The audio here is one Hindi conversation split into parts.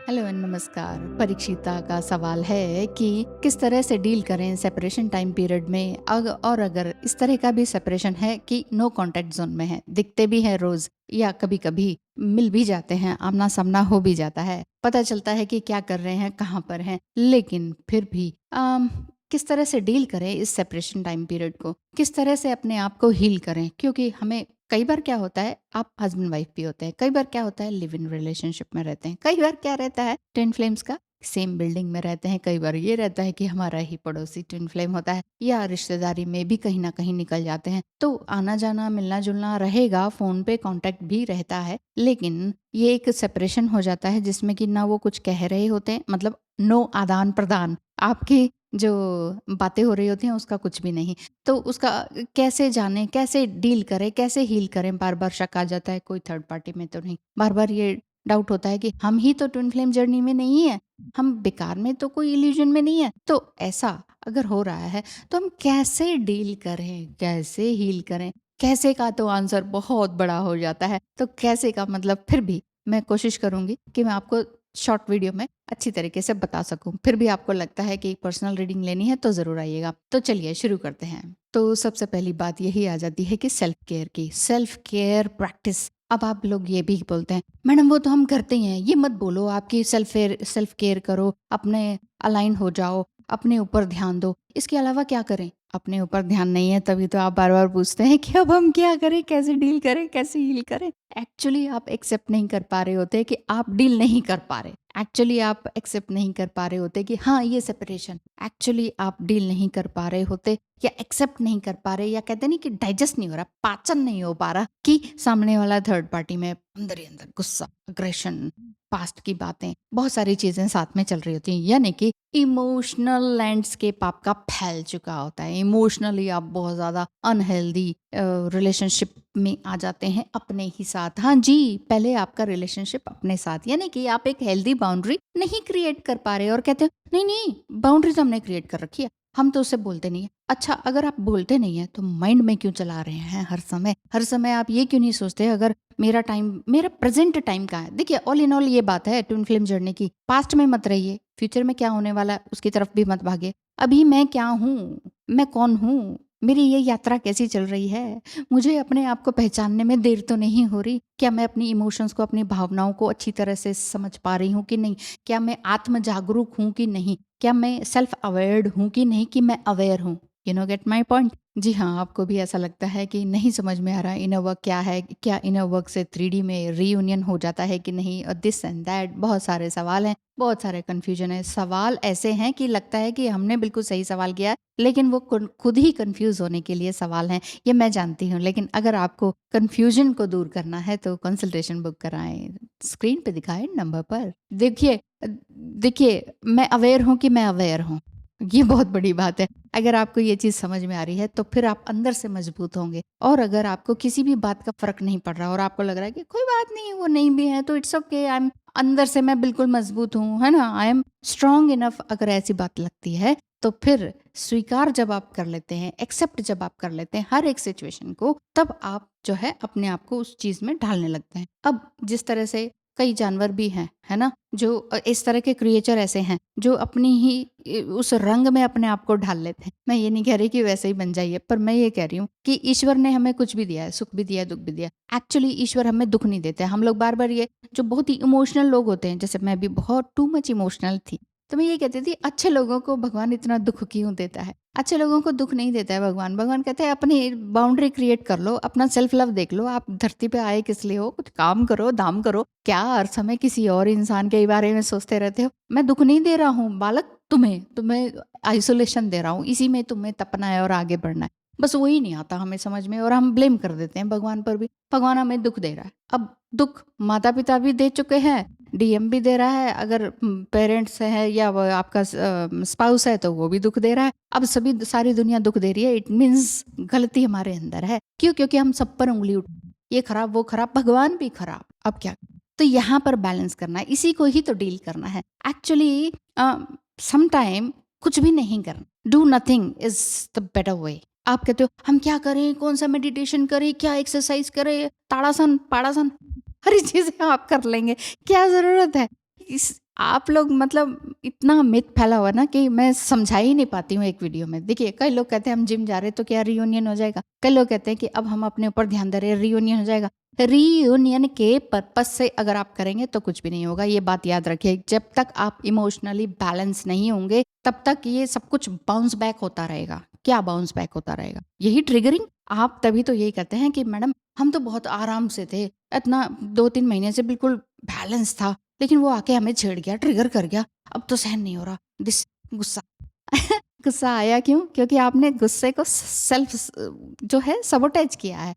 हेलो नमस्कार। परीक्षिता का सवाल है कि किस तरह से डील करें सेपरेशन टाइम पीरियड में और अगर इस तरह का भी सेपरेशन है कि नो कांटेक्ट जोन में है, दिखते भी हैं रोज या कभी कभी मिल भी जाते हैं, आमना सामना हो भी जाता है, पता चलता है कि क्या कर रहे हैं, कहाँ पर हैं, लेकिन फिर भी किस तरह से डील करें इस सेपरेशन टाइम पीरियड को, किस तरह से अपने आप को हील करें। क्योंकि हमें कई बार क्या होता है, आप हस्बैंड वाइफ भी होते हैं, कई बार क्या होता है लिव इन रिलेशनशिप में रहते हैं, कई बार क्या रहता है ट्विन फ्लेम्स का सेम बिल्डिंग में रहते हैं, कई बार ये रहता है कि हमारा ही पड़ोसी ट्विन फ्लेम होता है, या रिश्तेदारी में भी कहीं ना कहीं निकल जाते हैं, तो आना जाना मिलना जुलना रहेगा, फोन पे कांटेक्ट भी रहता है, लेकिन ये एक सेपरेशन हो जाता है जिसमें कि ना वो कुछ कह रहे होते हैं, मतलब नो आदान प्रदान, आपकी जो बातें हो रही होती हैं उसका कुछ भी नहीं। तो उसका कैसे जाने, कैसे डील करें, कैसे हील करें। बार बार शक आ जाता है कोई थर्ड पार्टी में तो नहीं, बार बार ये डाउट होता है कि हम ही तो ट्विन फ्लेम जर्नी में नहीं है, हम बेकार में तो कोई इल्यूजन में नहीं है। तो ऐसा अगर हो रहा है तो हम कैसे डील करें, कैसे हील करें। कैसे का तो आंसर बहुत बड़ा हो जाता है, तो कैसे का मतलब फिर भी मैं कोशिश करूंगी कि मैं आपको शॉर्ट वीडियो में अच्छी तरीके से बता सकूं। फिर भी आपको लगता है कि पर्सनल रीडिंग लेनी है तो ज़रूर आइएगा। तो चलिए शुरू करते हैं। तो सबसे पहली बात यही आ जाती है कि सेल्फ केयर की, सेल्फ केयर प्रैक्टिस। अब आप लोग ये भी बोलते हैं मैडम वो तो हम करते ही हैं, ये मत बोलो आपकी सेल्फ केयर करो, अपने अलाइन हो जाओ, अपने ऊपर ध्यान दो। इसके अलावा क्या करें? अपने ऊपर ध्यान नहीं है तभी तो आप बार बार पूछते हैं कि अब हम क्या करें, कैसे डील करें, कैसे हील करें। एक्चुअली आप एक्सेप्ट नहीं कर पा रहे होते कि आप डील नहीं कर पा रहे। एक्चुअली आप एक्सेप्ट नहीं कर पा रहे होते कि हाँ ये सेपरेशन, एक्चुअली आप डील नहीं कर पा रहे होते या एक्सेप्ट नहीं कर पा रहे, या कहते नहीं कि डाइजेस्ट नहीं हो रहा, पाचन नहीं हो पा रहा कि सामने वाला थर्ड पार्टी में अंदर ही अंदर गुस्सा, अग्रेशन, पास्ट की बातें, बहुत सारी चीजें साथ में चल रही होती हैं, यानी कि इमोशनल लैंडस्केप आपका फैल चुका होता है। इमोशनली आप बहुत ज्यादा अनहेल्दी रिलेशनशिप में आ जाते हैं अपने ही साथ। हाँ जी, पहले आपका रिलेशनशिप अपने साथ, यानी कि आप एक हेल्दी बाउंड्री नहीं क्रिएट कर पा रहे और कहते हैं नहीं नहीं बाउंड्री तो हमने क्रिएट कर रखी है, हम तो उससे बोलते नहीं है। अच्छा, अगर आप बोलते नहीं है तो माइंड में क्यों चला रहे हैं हर समय? हर समय आप ये क्यों नहीं सोचते अगर मेरा टाइम, मेरा प्रेजेंट टाइम कहाँ है? देखिए ऑल इन ऑल ये बात है ट्विन फ्लेम जर्नी की, पास्ट में मत रहिए, फ्यूचर में क्या होने वाला है उसकी तरफ भी मत भागे। अभी मैं क्या हूँ, मैं कौन हूँ, मेरी ये यात्रा कैसी चल रही है, मुझे अपने आप को पहचानने में देर तो नहीं हो रही? क्या मैं अपनी इमोशंस को, अपनी भावनाओं को अच्छी तरह से समझ पा रही हूँ कि नहीं? क्या मैं आत्म जागरूक हूँ कि नहीं? क्या मैं सेल्फ अवेयर्ड हूँ कि नहीं, कि मैं अवेयर हूँ? You know get my point? जी हाँ, आपको भी ऐसा लगता है कि नहीं समझ में आ रहा इनर वर्क क्या है, क्या इनर वर्क से 3D में रीयूनियन हो जाता है कि नहीं, और दिस एंड दैट, बहुत सारे सवाल हैं, बहुत सारे कन्फ्यूजन है। सवाल ऐसे हैं कि लगता है कि हमने बिल्कुल सही सवाल किया है, लेकिन वो खुद ही कंफ्यूज होने के लिए सवाल हैं, ये मैं जानती हूँ। लेकिन अगर आपको कंफ्यूजन को दूर करना है तो कंसल्टेशन बुक कराएं, स्क्रीन पे दिखाए नंबर पर। देखिए देखिए, मैं अवेयर हूँ कि मैं अवेयर हूँ, ये बहुत बड़ी बात है। अगर आपको ये चीज़ समझ में आ रही है तो फिर आप अंदर से मजबूत होंगे। और अगर आपको किसी भी बात का फर्क नहीं पड़ रहा और आपको लग रहा है कि कोई बात नहीं, वो नहीं भी है तो इट्स ओके, आई एम, अंदर से मैं बिल्कुल मजबूत हूँ, है ना, आई एम स्ट्रांग इनफ, अगर ऐसी बात लगती है तो फिर स्वीकार जब आप कर लेते हैं, एक्सेप्ट जब आप कर लेते हैं हर एक सिचुएशन को, तब आप जो है अपने आप को उस चीज में ढालने लगते हैं। अब जिस तरह से कई जानवर भी हैं, है ना, जो इस तरह के क्रिएचर ऐसे हैं जो अपनी ही उस रंग में अपने आप को ढाल लेते हैं। मैं ये नहीं कह रही कि वैसे ही बन जाइए, पर मैं ये कह रही हूँ कि ईश्वर ने हमें कुछ भी दिया है, सुख भी दिया है, दुख भी दिया है। एक्चुअली ईश्वर हमें दुख नहीं देते। हम लोग बार बार ये, जो बहुत ही इमोशनल लोग होते हैं, जैसे मैं भी बहुत टू मच इमोशनल थी, तो मैं ये कहती थी अच्छे लोगों को भगवान इतना दुख क्यों देता है? अच्छे लोगों को दुख नहीं देता है भगवान। भगवान कहते हैं अपनी बाउंड्री क्रिएट कर लो, अपना सेल्फ लव देख लो, आप धरती पे आए किस लिए हो, कुछ काम करो, दाम करो, क्या हर समय किसी और इंसान के बारे में सोचते रहते हो? मैं दुख नहीं दे रहा हूँ बालक, तुम्हें तुम्हें आइसोलेशन दे रहा हूँ, इसी में तुम्हें तपना है और आगे बढ़ना है। बस वही नहीं आता हमें समझ में, और हम ब्लेम कर देते हैं भगवान पर भी, भगवान हमें दुख दे रहा है। अब दुख माता पिता भी दे चुके हैं, डीएम भी दे रहा है, अगर पेरेंट्स है या वो आपका स्पाउस है तो वो भी दुख दे रहा है। अब सभी, सारी दुनिया दुख दे रही है, इट मीन्स गलती हमारे अंदर है। क्यों? क्योंकि हम सब पर उंगली उठ, ये खराब वो खराब, भगवान भी खराब, अब क्या? तो यहाँ पर बैलेंस करना है, इसी को ही तो डील करना है। एक्चुअली सम टाइम कुछ भी नहीं करना, do nothing is the better way. आप कहते हो हम क्या करें, कौन सा मेडिटेशन करें, क्या एक्सरसाइज करें, ताड़ासन पाड़ासन, हर चीजें आप कर लेंगे, क्या जरूरत है? आप लोग मतलब इतना मिथ फैला हुआ ना कि मैं समझा ही नहीं पाती हूँ एक वीडियो में। देखिए, कई लोग कहते हैं हम जिम जा रहे हैं तो क्या रियूनियन हो जाएगा? कई लोग कहते हैं कि अब हम अपने ऊपर ध्यान दे रहे हैं, रियूनियन हो जाएगा। रियूनियन के पर्पस से अगर आप करेंगे तो कुछ भी नहीं होगा, ये बात याद रखिए। जब तक आप इमोशनली बैलेंस नहीं होंगे, तब तक ये सब कुछ बाउंस बैक होता रहेगा। क्या बाउंस बैक होता रहेगा? यही ट्रिगरिंग। आप तभी तो यही कहते हैं कि मैडम हम तो बहुत आराम से थे, इतना 2-3 महीने से बिल्कुल बैलेंस था, लेकिन वो आके हमें छेड़ गया, ट्रिगर कर गया, अब तो सहन नहीं हो रहा, गुस्सा। गुस्सा आया क्यों? क्योंकि आपने गुस्से को सेल्फ जो है सबोटेज किया है,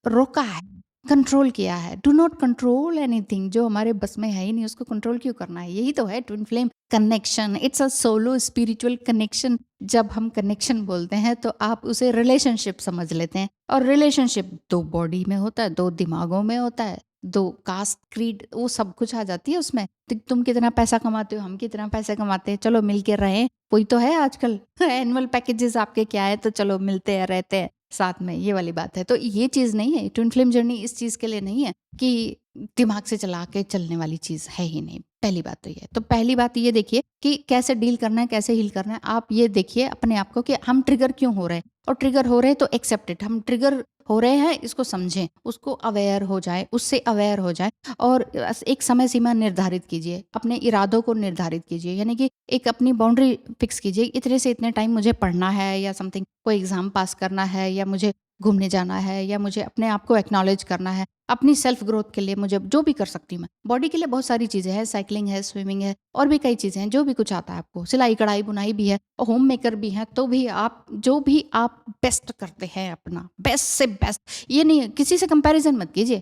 रोका है, कंट्रोल किया है। डू नॉट कंट्रोल एनीथिंग, जो हमारे बस में है ही नहीं उसको कंट्रोल क्यों करना है? यही तो है twin flame connection. It's a solo spiritual connection. जब हम कनेक्शन बोलते हैं तो आप उसे रिलेशनशिप समझ लेते हैं, और रिलेशनशिप 2 बॉडी में होता है, 2 दिमागों में होता है, 2 कास्ट क्रीड, वो सब कुछ आ जाती है उसमें। तो तुम कितना पैसा कमाते हो, हम कितना पैसा कमाते हैं, चलो मिल के रहें, वही तो है आजकल। एनुअल पैकेजेस आपके क्या है, तो चलो मिलते हैं, रहते हैं साथ में, ये वाली बात है। तो ये चीज़ नहीं है, ट्विन फ्लेम जर्नी इस चीज़ के लिए नहीं है कि दिमाग से चला के चलने वाली चीज़ है ही नहीं। पहली बात तो ये है। तो पहली बात ये देखिए कि कैसे डील करना है, कैसे हील करना है। आप ये देखिए अपने आप को कि हम ट्रिगर क्यों हो रहे हैं, और ट्रिगर हो रहे हैं तो एक्सेप्ट इट। हम ट्रिगर हो रहे हैं, इसको समझें, उसको अवेयर हो जाए, उससे अवेयर हो जाए, और एक समय सीमा निर्धारित कीजिए, अपने इरादों को निर्धारित कीजिए, यानी कि एक अपनी बाउंड्री फिक्स कीजिए, इतने से इतने टाइम मुझे पढ़ना है, या समथिंग कोई एग्जाम पास करना है, या मुझे घूमने जाना है, या मुझे अपने आप को एक्नॉलेज करना है, अपनी सेल्फ ग्रोथ के लिए मुझे जो भी कर सकती हूँ मैं। बॉडी के लिए बहुत सारी चीज़ें हैं, साइकिलिंग है, स्विमिंग है, और भी कई चीज़ें हैं, जो भी कुछ आता है आपको, सिलाई कढ़ाई बुनाई भी है, और होम मेकर भी हैं, तो भी आप जो भी आप बेस्ट करते हैं, अपना बेस्ट से बेस्ट, ये नहीं किसी से कंपैरिजन मत कीजिए।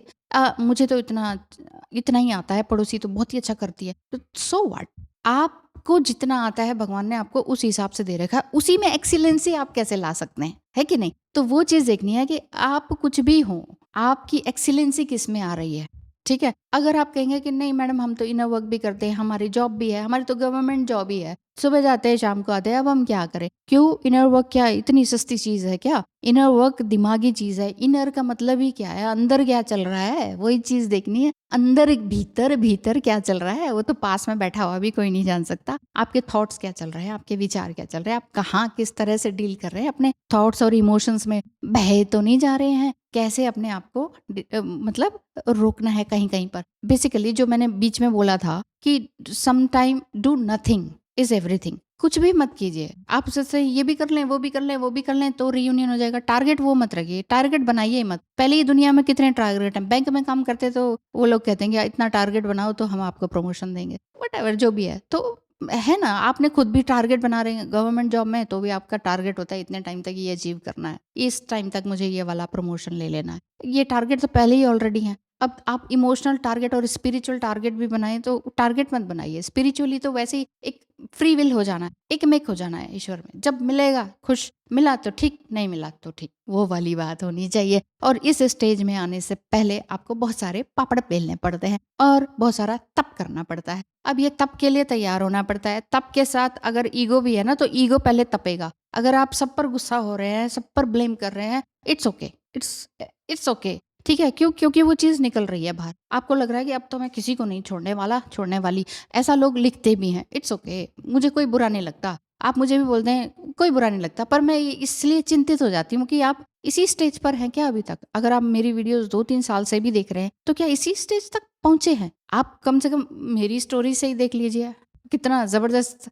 मुझे तो इतना इतना ही आता है, पड़ोसी तो बहुत ही अच्छा करती है, तो सो व्हाट? आपको जितना आता है भगवान ने आपको उस हिसाब से दे रखा है, उसी में एक्सीलेंसी आप कैसे ला सकते हैं, है कि नहीं? तो वो चीज़ देखनी है कि आप कुछ भी हो, आपकी एक्सीलेंसी किस में आ रही है, ठीक है? अगर आप कहेंगे कि नहीं मैडम हम तो इनर वर्क भी करते हैं, हमारी जॉब भी है, हमारी तो गवर्नमेंट जॉब ही है, सुबह जाते हैं शाम को आते हैं, अब हम क्या करें? क्यों? इनर वर्क क्या इतनी सस्ती चीज़ है क्या? इनर वर्क दिमागी चीज़ है। इनर का मतलब ही क्या है? अंदर क्या चल रहा है, वही चीज़ देखनी है। अंदर भीतर भीतर क्या चल रहा है, वो तो पास में बैठा हुआ भी कोई नहीं जान सकता। आपके थॉट्स क्या चल रहे हैं, आपके विचार क्या चल रहे हैं, आप कहाँ किस तरह से डील कर रहे हैं अपने थॉट्स और इमोशंस में, बहे तो नहीं जा रहे हैं? कैसे अपने आप को मतलब रोकना है कहीं कहीं पर। बेसिकली जो मैंने बीच में बोला था कि some time do nothing is everything. कुछ भी मत कीजिए, आप जैसे ये भी कर लें, वो भी कर लें, वो भी कर लें तो रियूनियन हो जाएगा। टारगेट वो मत रखिए, टारगेट बनाइए मत। पहले ही दुनिया में कितने टारगेट हैं, बैंक में काम करते तो वो लोग कहते हैं कि इतना टारगेट बनाओ तो हम आपको प्रमोशन देंगे, वट जो भी है। तो है ना, आपने खुद भी टारगेट बना रहे हैं, गवर्नमेंट जॉब में तो भी आपका टारगेट होता है इतने टाइम तक ये अचीव करना है, इस टाइम तक मुझे ये वाला प्रमोशन ले लेना है। ये टारगेट तो पहले ही ऑलरेडी है। अब आप इमोशनल टारगेट और स्पिरिचुअल टारगेट भी बनाएं, तो टारगेट मत बनाइए। स्पिरिचुअली तो वैसे ही एक फ्री विल हो जाना है, एक मेक हो जाना है ईश्वर में। जब मिलेगा खुश, मिला तो ठीक, नहीं मिला तो ठीक, वो वाली बात होनी चाहिए। और इस स्टेज में आने से पहले आपको बहुत सारे पापड़ बेलने पड़ते हैं और बहुत सारा तप करना पड़ता है। अब ये तप के लिए तैयार होना पड़ता है। तप के साथ अगर ईगो भी है ना, तो ईगो पहले तपेगा। अगर आप सब पर गुस्सा हो रहे हैं, सब पर ब्लेम कर रहे हैं, इट्स ओके, इट्स ओके, ठीक है। क्यों? क्योंकि वो चीज़ निकल रही है बाहर। आपको लग रहा है कि अब तो मैं किसी को नहीं छोड़ने वाला, छोड़ने वाली। ऐसा लोग लिखते भी हैं, इट्स ओके, मुझे कोई बुरा नहीं लगता। आप मुझे भी बोलते हैं, कोई बुरा नहीं लगता। पर मैं इसलिए चिंतित हो जाती हूँ कि आप इसी स्टेज पर हैं क्या अभी तक? अगर आप मेरी वीडियोस 2-3 साल से भी देख रहे हैं, तो क्या इसी स्टेज तक पहुंचे हैं? आप कम से कम मेरी स्टोरी से ही देख लीजिए, कितना ज़बरदस्त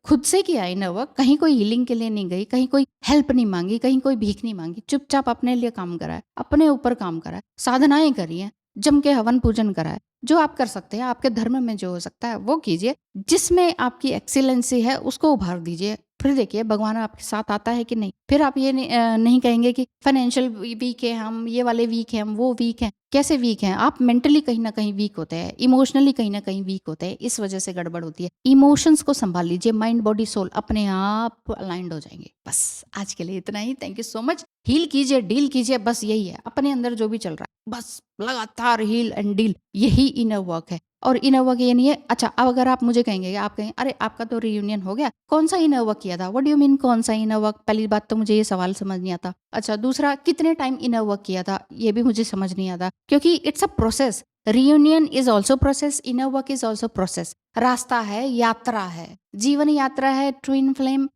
खुद से किया इनर वर्क। कहीं कोई हीलिंग के लिए नहीं गई, कहीं कोई हेल्प नहीं मांगी, कहीं कोई भीख नहीं मांगी। चुपचाप अपने लिए काम करा है, अपने ऊपर काम करा है, साधनाएं करी हैं, जम के हवन पूजन करा है। जो आप कर सकते हैं, आपके धर्म में जो हो सकता है वो कीजिए। जिसमें आपकी एक्सीलेंसी है उसको उभार दीजिए। फिर देखिए भगवान आपके साथ आता है कि नहीं। फिर आप ये नहीं कहेंगे कि फाइनेंशियल वीक है हम, ये वाले वीक हैं हम, वो वीक हैं। कैसे वीक हैं आप? मेंटली कहीं ना कहीं वीक होते हैं, इमोशनली कहीं ना कहीं वीक होते हैं, इस वजह से गड़बड़ होती है। इमोशंस को संभाल लीजिए, माइंड बॉडी सोल अपने आप अलाइंड हो जाएंगे। बस आज के लिए इतना ही। Thank you so much. Heal कीजिए, डील कीजिए, बस यही है। अपने अंदर जो भी चल रहा है बस लगातार हील एंड डील, यही इनर वर्क है। और इनर वर्क ये नहीं है। अच्छा, अब अगर आप मुझे कहेंगे, आप कहें अरे आपका तो रियूनियन हो गया, कौन सा इनर वर्क किया था? व्हाट डू यू मीन कौन सा इनर वर्क? पहली बात तो मुझे ये सवाल समझ नहीं आता। अच्छा, दूसरा कितने टाइम इनर वर्क किया था, ये भी मुझे समझ नहीं आता, क्योंकि it's a process. Reunion is also process, inner work is also process. रास्ता है, यात्रा है, जीवन यात्रा है, ट्विन फ्लेम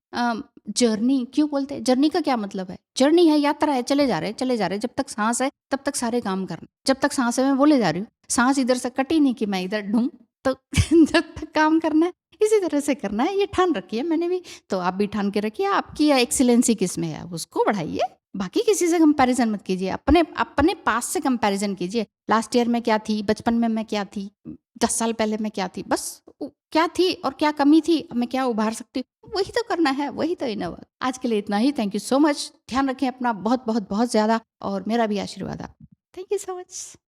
जर्नी क्यों बोलते हैं? जर्नी का क्या मतलब है? जर्नी है, यात्रा है, चले जा रहे चले जा रहे, जब तक सांस है तब तक सारे काम करना। जब तक सांस है मैं बोले जा रही हूँ, सांस इधर से कटी नहीं कि मैं इधर ढूं, तो जब तक काम करना है इसी तरह से करना है, ये ठान रखी है मैंने भी। तो आप भी ठान के रखिए, आपकी एक्सीलेंसी किस में है उसको बढ़ाइए। बाकी किसी से कंपैरिजन मत कीजिए, अपने अपने पास से कंपैरिजन कीजिए। लास्ट ईयर में क्या थी, बचपन में मैं क्या थी, 10 साल पहले मैं क्या थी, बस क्या थी और क्या कमी थी, अब मैं क्या उभार सकती हूँ, वही तो करना है, वही तो इनर वर्क। आज के लिए इतना ही। Thank you so much. ध्यान रखें अपना बहुत बहुत बहुत ज्यादा, और मेरा भी आशीर्वाद आप। Thank you so much.